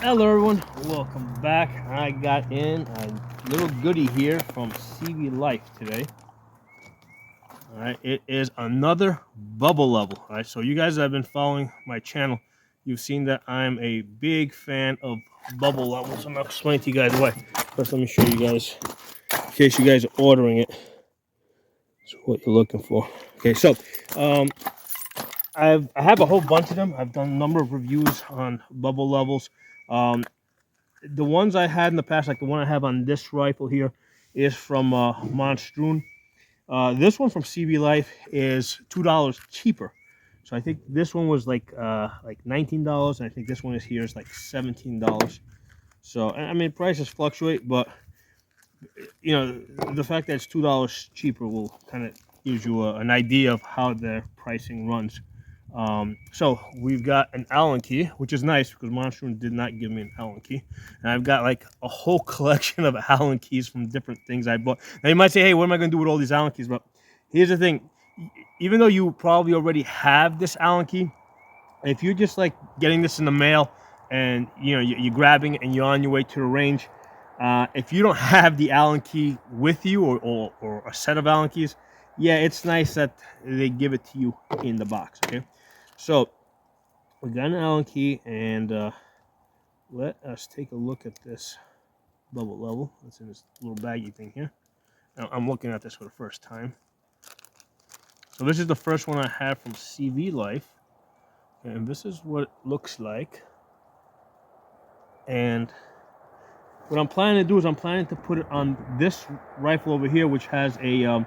Hello everyone, welcome back. I got in a little goodie here from CVLife today. All right, it is another bubble level. All right, so you guys that have been following my channel, you've seen that I'm a big fan of bubble levels. I'm gonna explain to you guys why. First, let me show you guys, in case you guys are ordering it. That's what you're looking for. Okay, so I have a whole bunch of them. I've done a number of reviews on bubble levels. The ones I had in the past, like the one I have on this rifle here, is from Monstrune. This one from CVLife is $2 cheaper. So I think this one was like $19, and I think this one is here is like $17. So I mean, prices fluctuate, but you know, the fact that it's $2 cheaper will kind of gives you an idea of how their pricing runs. So we've got an Allen key, which is nice because Monstrum did not give me an Allen key. And I've got like a whole collection of Allen keys from different things I bought. Now you might say, hey, what am I going to do with all these Allen keys? But here's the thing. Even though you probably already have this Allen key, if you're just like getting this in the mail and you know you're grabbing it and you're on your way to the range, if you don't have the Allen key with you or a set of Allen keys, yeah, it's nice that they give it to you in the box. Okay, so we got an Allen key, and let us take a look at this bubble level. It's in this little baggy thing here. Now, I'm looking at this for the first time. So this is the first one I have from CVLife, and this is what it looks like. And what I'm planning to do is I'm planning to put it on this rifle over here, which has a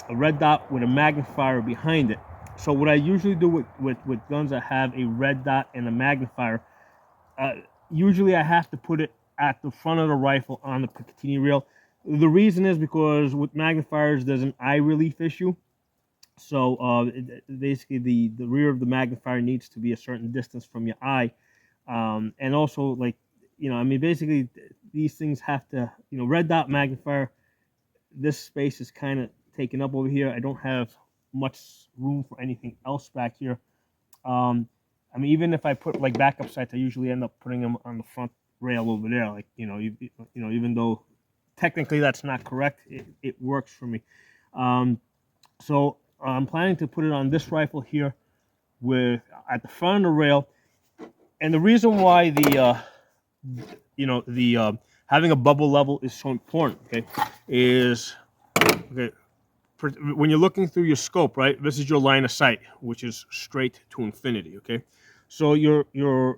red dot with a magnifier behind it. So what I usually do with guns that have a red dot and a magnifier, usually I have to put it at the front of the rifle on the Picatinny reel. The reason is because with magnifiers there's an eye relief issue. So basically the rear of the magnifier needs to be a certain distance from your eye. And also, like, you know, I mean, basically these things have to, you know, red dot magnifier, this space is kind of taken up over here. I don't have much room for anything else back here. I mean, even if I put like backup sights, I usually end up putting them on the front rail over there. Like, you know, even though technically that's not correct, it works for me. So I'm planning to put it on this rifle here with at the front of the rail. And the reason why the having a bubble level is so important, okay, is okay when you're looking through your scope, right? This is your line of sight, which is straight to infinity, okay? So your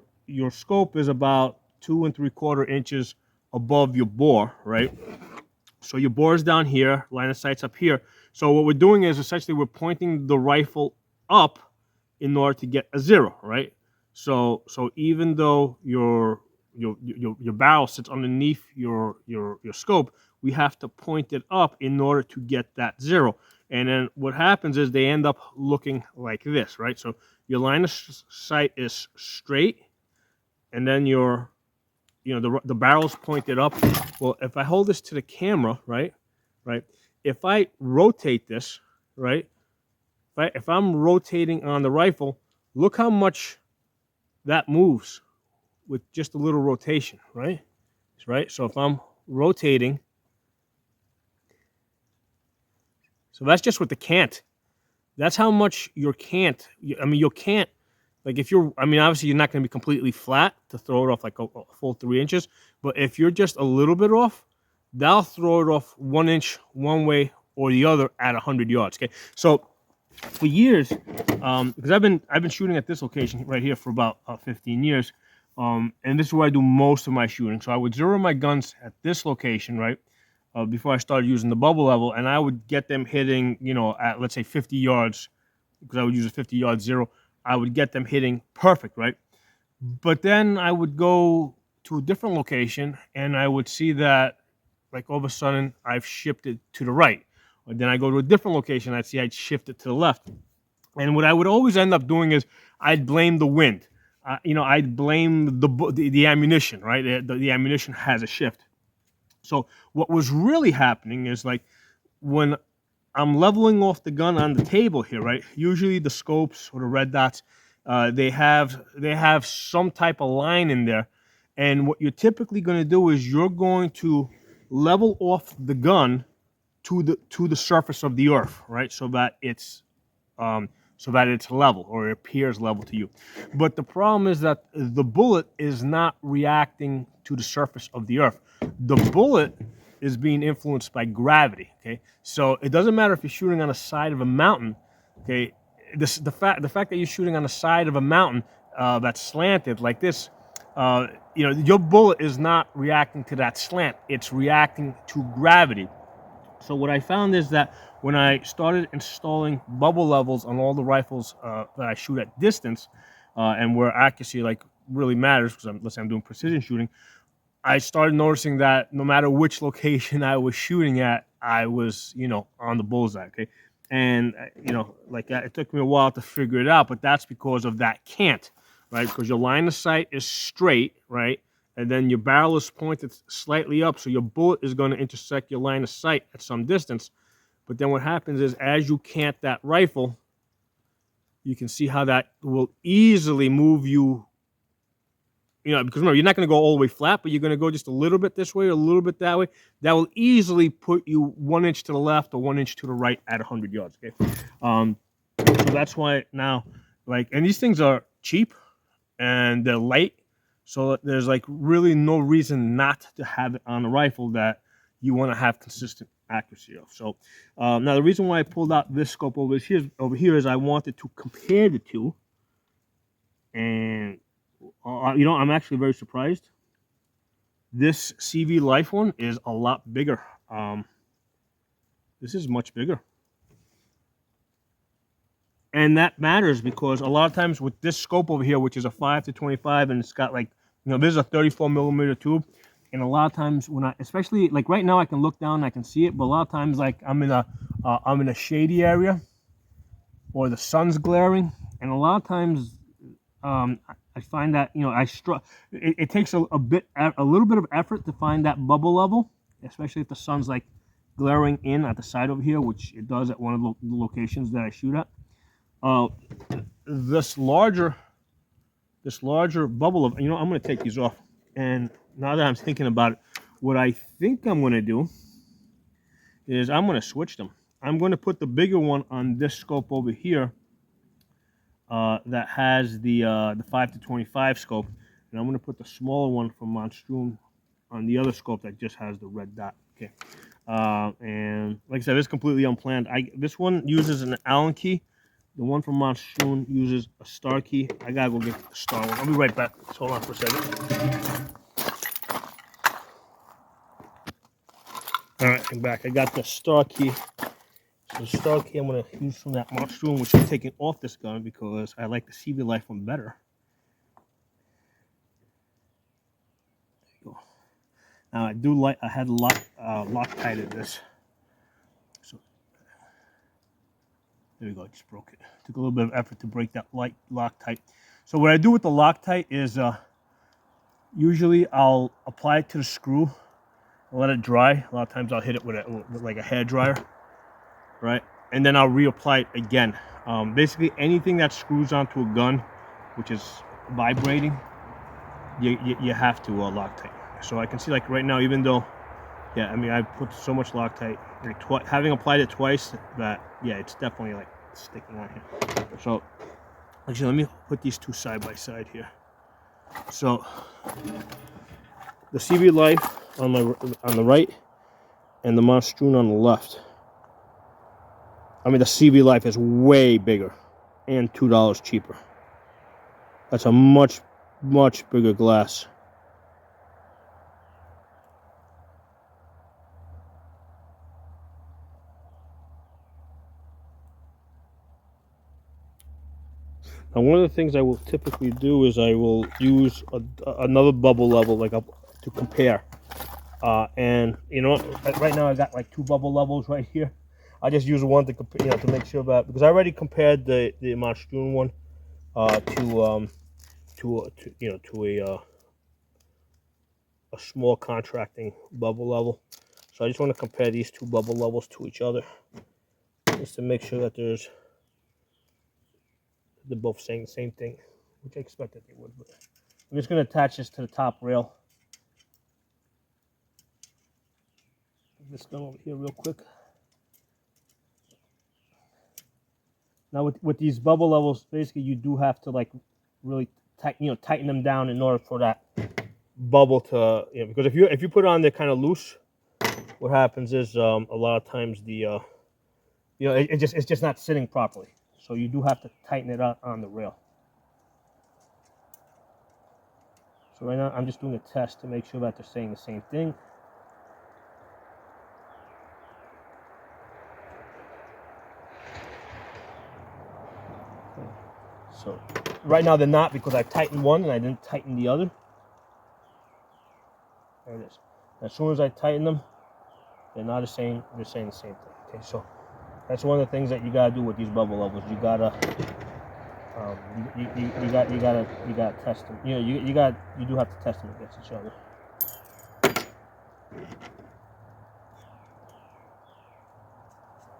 scope is about 2 3/4 inches above your bore, right? So your bore is down here, line of sight's up here. So what we're doing is essentially we're pointing the rifle up in order to get a 0, right? So even though your barrel sits underneath your scope, we have to point it up in order to get that 0. And then what happens is they end up looking like this, right? So your line of sight is straight, and then the barrel's pointed up. Well, if I hold this to the camera, right, if I rotate this, right, if I'm rotating on the rifle, look how much that moves with just a little rotation, right? So if I'm rotating, so that's just with the cant. That's how much your cant. I mean, your cant. Like if you're, I mean, obviously you're not going to be completely flat to throw it off like a full 3 inches. But if you're just a little bit off, that'll throw it off 1 inch one way or the other at 100 yards. Okay, so for years, because I've been shooting at this location right here for about 15 years, and this is where I do most of my shooting. So I would zero my guns at this location, right, before I started using the bubble level, and I would get them hitting, you know, at let's say 50 yards, because I would use a 50-yard zero. I would get them hitting perfect, right? But then I would go to a different location, and I would see that, like, all of a sudden I've shifted to the right. Or then I go to a different location, I'd see I'd shift it to the left. And what I would always end up doing is I'd blame the wind. I'd blame the ammunition, right? The ammunition has a shift. So what was really happening is, like, when I'm leveling off the gun on the table here, right? Usually the scopes or the red dots, they have some type of line in there And what you're typically going to do is you're going to level off the gun to the surface of the earth, right? So that it's level, or it appears level to you. But the problem is that the bullet is not reacting to the surface of the earth. The bullet is being influenced by gravity. Okay, so it doesn't matter if you're shooting on the side of a mountain. Okay, the fact that you're shooting on the side of a mountain that's slanted like this, your bullet is not reacting to that slant. It's reacting to gravity. So what I found is that when I started installing bubble levels on all the rifles that I shoot at distance, and where accuracy like really matters, because let's say I'm doing precision shooting, I started noticing that no matter which location I was shooting at, I was, on the bullseye. Okay, and it took me a while to figure it out, but that's because of that cant, right? Because your line of sight is straight, right? And then your barrel is pointed slightly up, so your bullet is going to intersect your line of sight at some distance. But then what happens is, as you cant that rifle, you can see how that will easily move you. Because remember, you're not going to go all the way flat, but you're going to go just a little bit this way or a little bit that way. That will easily put you 1 inch to the left or 1 inch to the right at 100 yards. Okay, so that's why now, and these things are cheap and they're light, so there's really no reason not to have it on a rifle that you want to have consistent accuracy of. So now the reason why I pulled out this scope over here is I wanted to compare the two, and I'm actually very surprised. This CVLife one is a lot bigger. This is much bigger. And that matters because a lot of times with this scope over here, which is a 5-25, and it's got this is a 34 millimeter tube. And a lot of times when especially right now, I can look down and I can see it, but a lot of times I'm in a shady area or the sun's glaring, and a lot of times I find that it takes a little bit of effort to find that bubble level, especially if the sun's glaring in at the side over here, which it does at one of the locations that I shoot at. This larger bubble of I'm going to take these off, and now that I'm thinking about it, what I think I'm going to do is I'm going to switch them. I'm going to put the bigger one on this scope over here that has the 5-25 scope, and I'm going to put the smaller one from Monstrum on the other scope that just has the red dot. Okay, and like I said, it's completely unplanned. This one uses an Allen key. The one from Monstrum uses a star key. I gotta go get the star one. I'll be right back. Just hold on for a second. All right, I'm back. I got the star key. So the star key I'm gonna use from that Monstrum, which I'm taking off this gun because I like the CVLife one better. There you go. Now I had Loctite in this. So there we go. I just broke it. Took a little bit of effort to break that Loctite. So what I do with the Loctite is usually I'll apply it to the screw and let it dry. A lot of times I'll hit it with a hair dryer, right? And then I'll reapply it again. Basically anything that screws onto a gun, which is vibrating, you have to Loctite. So I can see right now, even though, I put so much Loctite, having applied it twice, that it's definitely sticking on here. So actually, let me put these two side by side here. So the CVLife on the right and the Monstrum on the left. The CVLife is way bigger and $2 cheaper. That's a much bigger glass. Now, one of the things I will typically do is I will use another bubble level to compare. And right now I got two bubble levels right here. I just use one to compare, to make sure that, because I already compared the Monstrum one to a small contracting bubble level. So I just want to compare these two bubble levels to each other, just to make sure that they're both saying the same thing, which I expected they would. But I'm just going to attach this to the top rail. This gun over here real quick. Now with these bubble levels, basically you do have to like really tighten them down in order for that bubble to, because if you put it on there kind of loose, what happens is a lot of times the it's just not sitting properly. So you do have to tighten it up on the rail. So right now I'm just doing a test to make sure that they're saying the same thing. So right now they're not, because I tightened one and I didn't tighten the other. There it is. As soon as I tighten them, they're not the same. They're saying the same thing. Okay, so that's one of the things that you gotta do with these bubble levels. You gotta you gotta test them. You do have to test them against each other.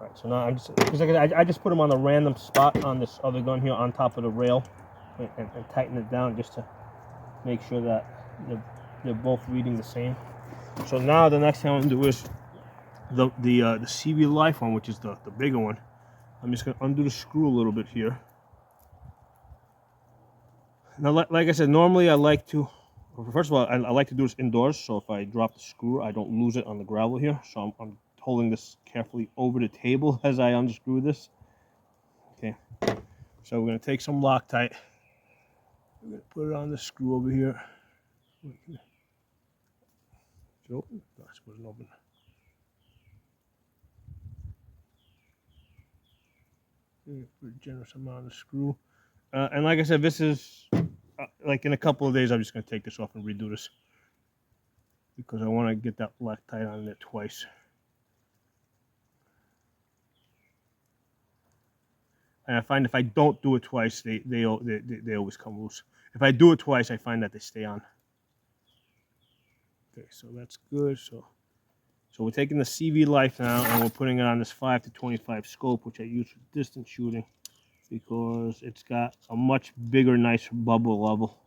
All right, so now I'm just, because I just put them on a random spot on this other gun here on top of the rail, and tighten it down just to make sure that they're both reading the same. So now the next thing I'm gonna do is the CVLife one, which is the bigger one. I'm just gonna undo the screw a little bit here. Now, like I said, normally I like to, first of all, I like to do this indoors, so if I drop the screw, I don't lose it on the gravel here. So I'm holding this carefully over the table as I unscrew this. Okay, so we're gonna take some Loctite. We're gonna put it on the screw over here. Is it open? No, it wasn't open. Put a generous amount on the screw. And like I said, this is like in a couple of days, I'm just going to take this off and redo this, because I want to get that Loctite on there twice. And I find if I don't do it twice, they always come loose. If I do it twice, I find that they stay on. Okay, so that's good. So we're taking the CVLife now, and we're putting it on this 5-25 scope, which I use for distance shooting, because it's got a much bigger, nicer bubble level.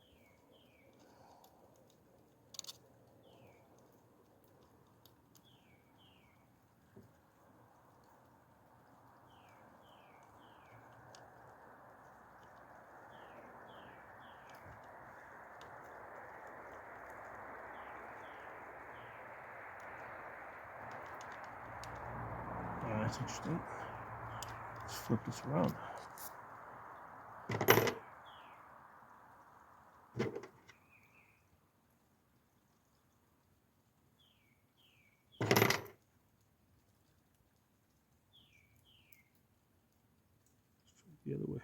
That's interesting. Let's flip this around. The other way.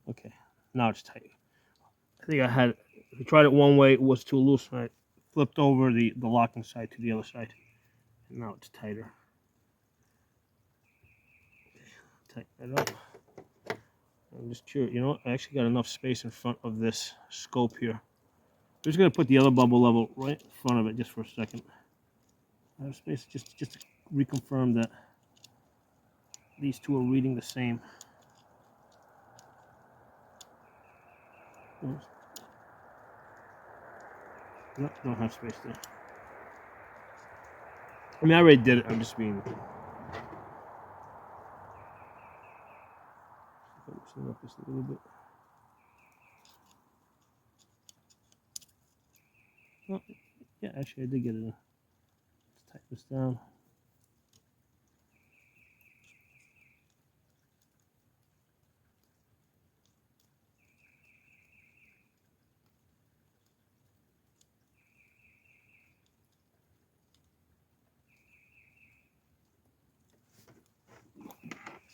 Okay, now it's tight. I think I tried it one way, it was too loose, and I flipped over the locking side to the other side, and now it's tighter. Okay, tighten it up. I'm just curious, I actually got enough space in front of this scope here. I'm just gonna put the other bubble level right in front of it just for a second. I have space just to reconfirm that these two are reading the same. No, don't have space there. I mean, I already did it. I'm just being. Loosen up just a little bit. Oh, yeah, actually, I did get it in. Let's tighten this down.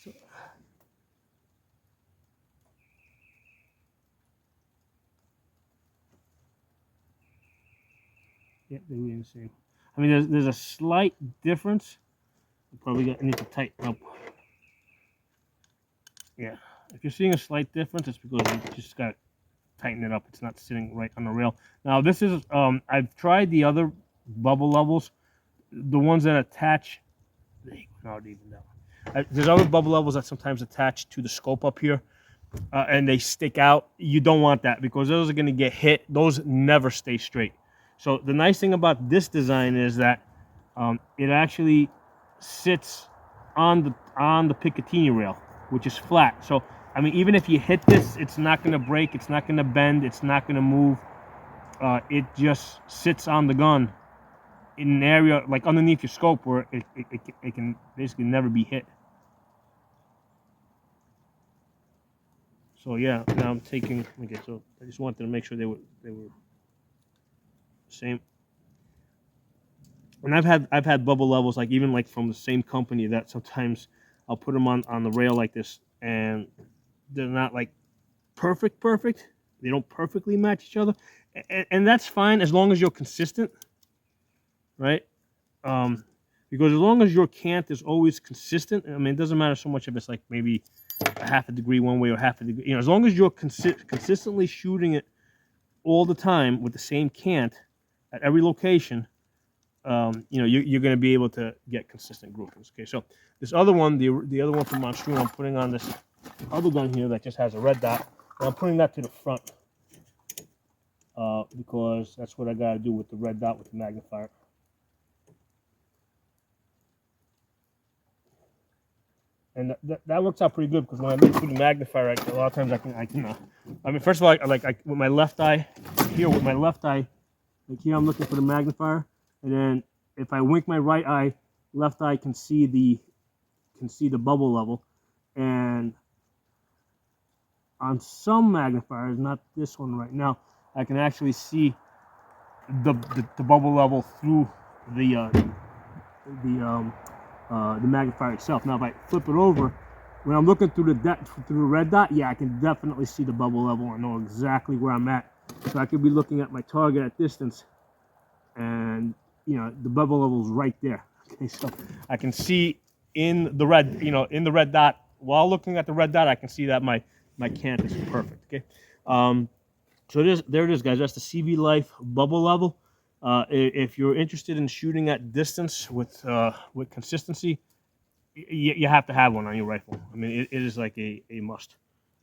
So, yeah, they're really the same. I mean, there's a slight difference. You probably need to tighten up. Yeah, if you're seeing a slight difference, it's because you just got tighten it up. It's not sitting right on the rail. Now this is I've tried the other bubble levels, the ones that attach. Not even that. There's other bubble levels that sometimes attach to the scope up here, and they stick out. You don't want that because those are going to get hit. Those never stay straight. So the nice thing about this design is that it actually sits on the Picatinny rail, which is flat. So I mean, even if you hit this, it's not going to break. It's not going to bend. It's not going to move. It just sits on the gun in an area like underneath your scope where it can basically never be hit. So yeah, now I'm taking. Okay, so I just wanted to make sure they were the same. And I've had bubble levels like even like from the same company that sometimes I'll put them on the rail like this, and they're not like perfect. They don't perfectly match each other, and that's fine as long as you're consistent, right? Because as long as your cant is always consistent, I mean, it doesn't matter so much if it's like maybe a half a degree one way or half a degree, you know, as long as you're consistently shooting it all the time with the same cant at every location, you know, you're going to be able to get consistent groupings. Okay, so this other one, the other one from Monstrum, I'm putting on this other gun here that just has a red dot, and I'm putting that to the front because that's what I got to do with the red dot with the magnifier. And that works out pretty good because when I look through the magnifier, a lot of times I can. I mean, first of all, with my left eye here, like here, I'm looking for the magnifier, and then if I wink my right eye, left eye can see the bubble level, and on some magnifiers, not this one right now, I can actually see the bubble level through the magnifier itself. Now, if I flip it over, when I'm looking through the red dot, yeah, I can definitely see the bubble level. I know exactly where I'm at. So I could be looking at my target at distance, and you know the bubble level is right there. Okay, so I can see in the red, you know, in the red dot. While looking at the red dot, I can see that my cant is perfect. Okay, so there it is, guys. That's the CVLife Bubble Level. If you're interested in shooting at distance with consistency, you have to have one on your rifle. I mean, it is like a must.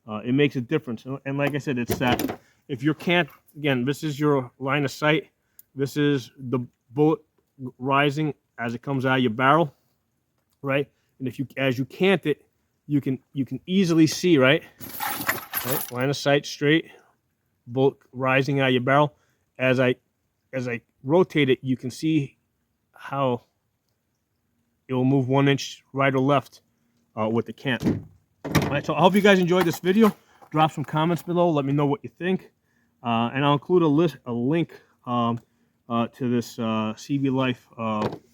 It makes a difference. And like I said, it's that if your cant, again, this is your line of sight. This is the bullet rising as it comes out of your barrel, right? And if as you cant it, you can easily see, right? Line of sight straight, bullet rising out of your barrel. As I rotate it, you can see how it will move 1 inch right or left with the cant. All right, so I hope you guys enjoyed this video. Drop some comments below. Let me know what you think, and I'll include a link to this CVLife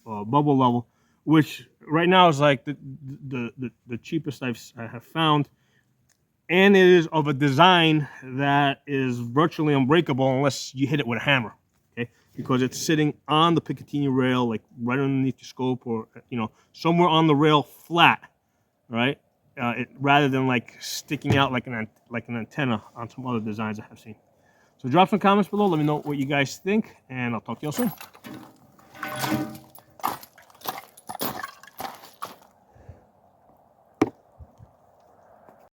Bubble Level, which right now is like the cheapest I have found, and it is of a design that is virtually unbreakable unless you hit it with a hammer. Okay, because it's sitting on the Picatinny rail, like right underneath your scope, or you know, somewhere on the rail flat, right? Rather than like sticking out like an antenna on some other designs I have seen. So drop some comments below. Let me know what you guys think, and I'll talk to you all soon.